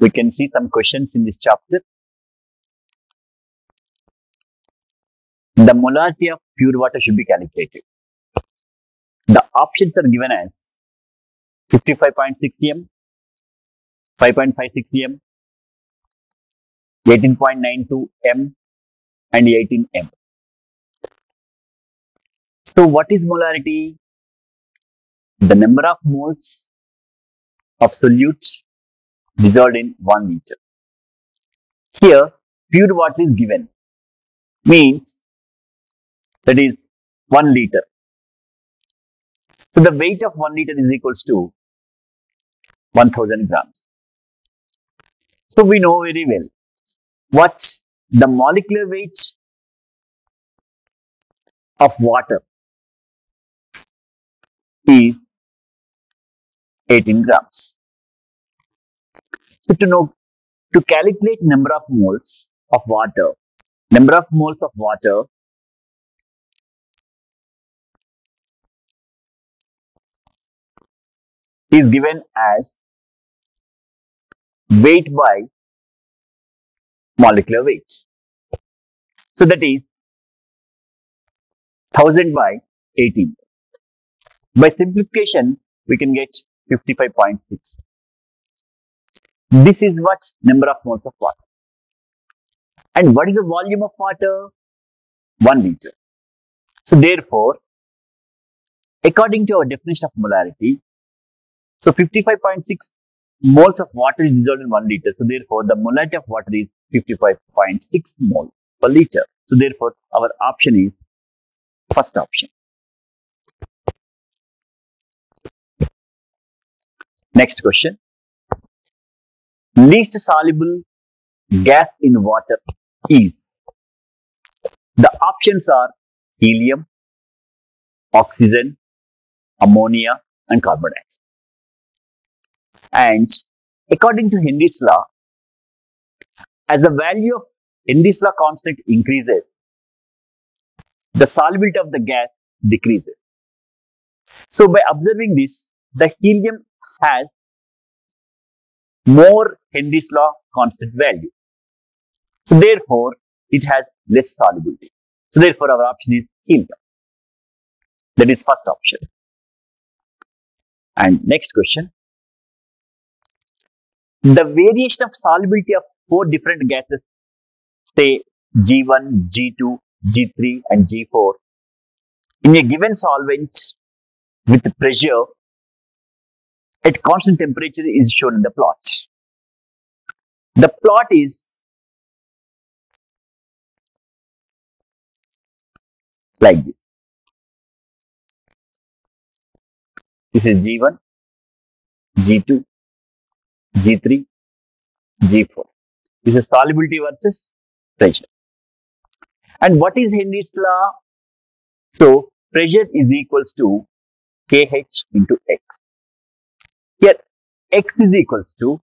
We can see some questions in this chapter. The molarity of pure water should be calculated. The options are given as 55.6 m, 5.56 m, 18.92 m, and 18 m. So, what is molarity? The number of moles of solutes dissolved in 1 liter. Here, pure water is given, means that is 1 liter. So, the weight of 1 liter is equals to 1000 grams. So, we know very well what's the molecular weight of water is 18 grams. So, to calculate number of moles of water is given as weight by molecular weight. So, that is 1000 by 18. By simplification, we can get 55.6. This is what number of moles of water. And what is the volume of water? 1 liter. So, therefore, according to our definition of molarity, so 55.6 moles of water is dissolved in 1 liter. So, therefore, the molarity of water is 55.6 mole per liter. So, therefore, our option is first option. Next question. Least soluble gas in water is. The options are helium, oxygen, ammonia, and carbon dioxide. And according to Henry's law, as the value of Henry's law constant increases, the solubility of the gas decreases. So, by observing this, the helium has more Henry's law constant value. So, therefore, it has less solubility. So, therefore, our option is helium. That is first option. And next question. The variation of solubility of 4 different gases, say G1, G2, G3 and G4 in a given solvent with pressure at constant temperature is shown in the plot. The plot is like this. This is G1, G2, G3, G4. This is solubility versus pressure. And what is Henry's law? So, pressure is equals to kH into X. Here, X is equals to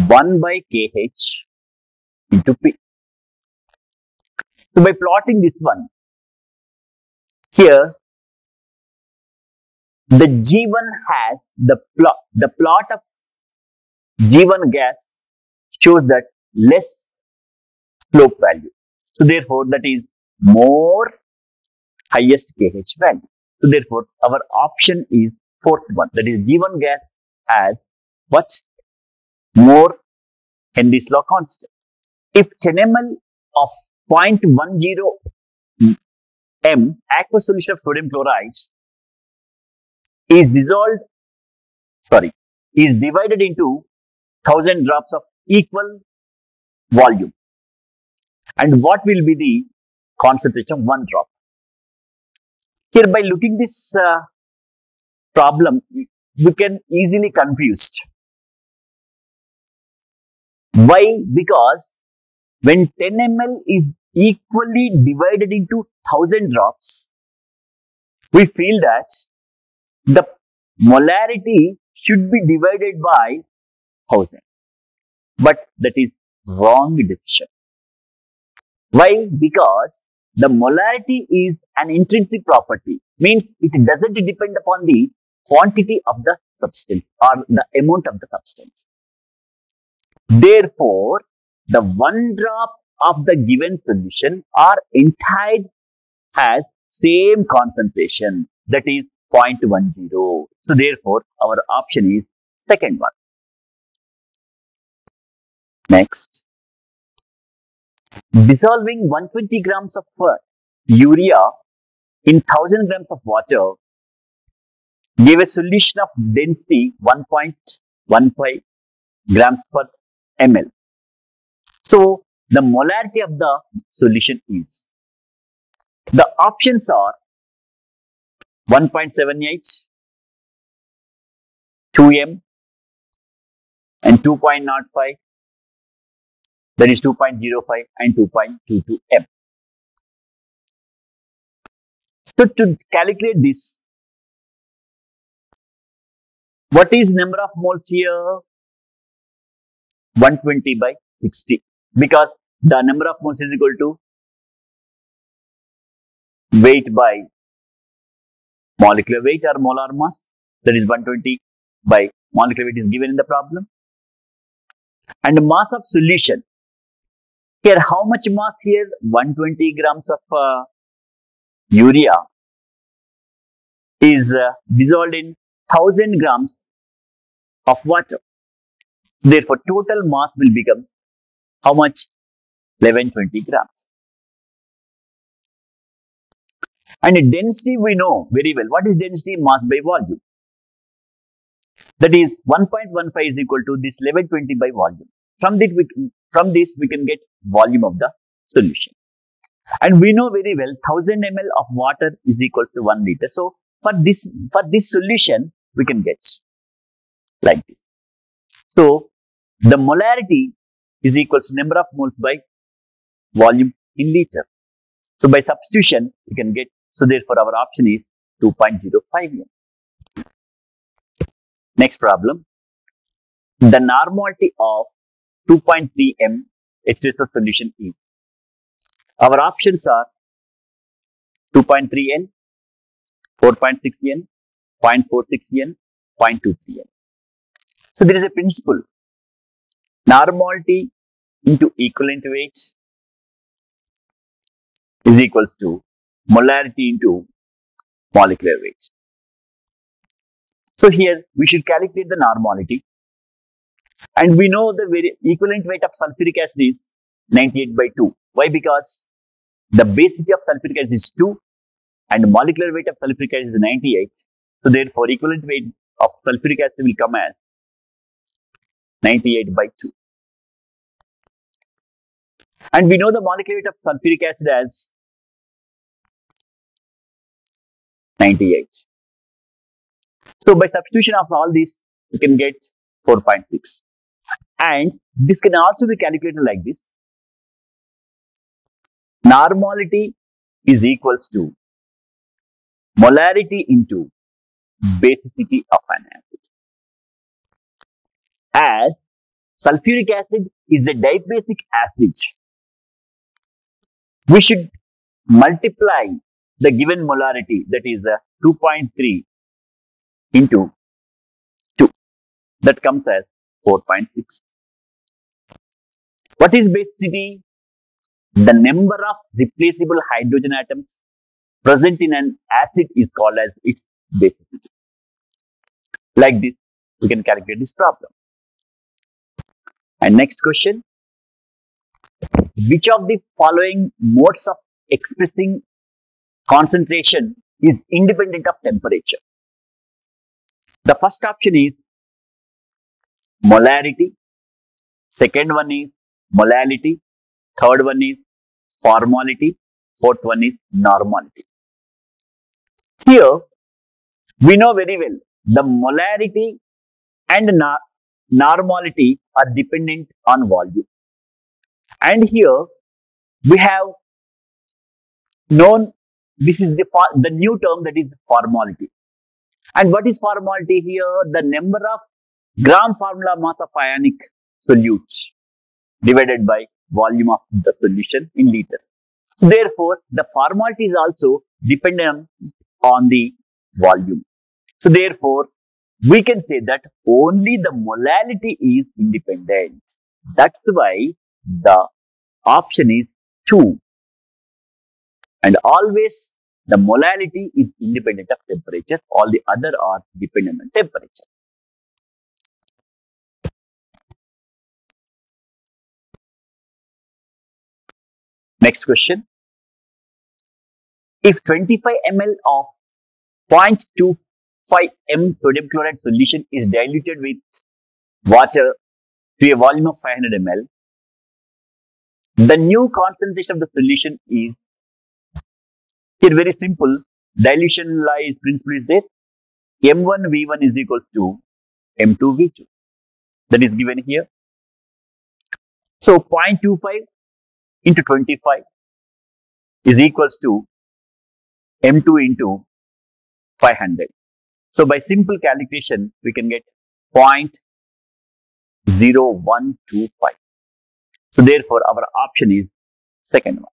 1 by kH into P. So, by plotting this one, here, the G1 has the plot of G1 gas shows that less slope value. So, therefore, that is more highest kH value. So, therefore, our option is fourth one. That is G1 gas has what? More Henry's law constant. If 10 ml of 0.10 m aqueous solution of sodium chloride is divided into 1000 drops of equal volume. And what will be the concentration of 1 drop? Here, by looking this problem, we can easily confused. Why? Because when 10 ml is equally divided into 1000 drops, we feel that the molarity should be divided by 1000. But that is wrong decision. Why? Because the molarity is an intrinsic property, means it doesn't depend upon the quantity of the substance or the amount of the substance. Therefore, the one drop of the given solution or entire has same concentration, that is 0.10. So therefore, our option is second one. Next, dissolving 120 grams of urea in 1000 grams of water gave a solution of density 1.15 grams per ml. So the molarity of the solution is, the options are 1.78, 2m and 2.05, that is 2.05 and 2.22 m. So to calculate this, what is number of moles here? 120 by 60, because the number of moles is equal to weight by molecular weight or molar mass, that is 120 by molecular weight is given in the problem. And the mass of solution, here how much mass here? 120 grams of urea is dissolved in 1000 grams of water. Therefore, total mass will become how much? 1120 grams. And density we know very well. What is density? Mass by volume. That is 1.15 is equal to this 1120 by volume. From this we can get volume of the solution. And we know very well 1000 ml of water is equal to 1 liter. So for this solution we can get like this. So the molarity is equal to number of moles by volume in liter. So by substitution we can get, so therefore our option is 2.05 m. Next problem. The normality of 2.3 m H2SO solution is, our options are 2.3 n, 4.6 n, 0.46 n, 0.23 n. So there is a principle. Normality into equivalent weight is equal to molarity into molecular weight. So here we should calculate the normality. And we know the equivalent weight of sulfuric acid is 98 by 2. Why? Because the basicity of sulfuric acid is 2 and molecular weight of sulfuric acid is 98. So therefore, equivalent weight of sulfuric acid will come as 98 by 2. And we know the molecular weight of sulfuric acid as 98. So by substitution of all these, we can get 4.6. And this can also be calculated like this. Normality is equals to molarity into basicity of an acid. As sulfuric acid is a dibasic acid, we should multiply the given molarity, that is 2.3 into 2. That comes as 4.6. What is basicity? The number of replaceable hydrogen atoms present in an acid is called as its basicity. Like this, we can calculate this problem. And next question. Which of the following modes of expressing concentration is independent of temperature? The first option is molarity. Second one is molality. Third one is formality. Fourth one is normality. Here, we know very well the molarity and normality are dependent on volume. And here, we have known this is the new term, that is formality. And what is formality here? The number of gram formula mass of ionic solute divided by volume of the solution in liters. Therefore, the formality is also dependent on the volume. So therefore, we can say that only the molality is independent. That's why the option is 2. And always the molality is independent of temperature. All the other are dependent on temperature. Next question. If 25 ml of 0.25 m sodium chloride solution is diluted with water to a volume of 500 ml, the new concentration of the solution is, here very simple, dilution law principle is there. M1 V1 is equal to M2 V2. That is given here. So 0.25 into 25 is equals to M2 into 500. So by simple calculation, we can get 0.0125. So therefore, our option is second one.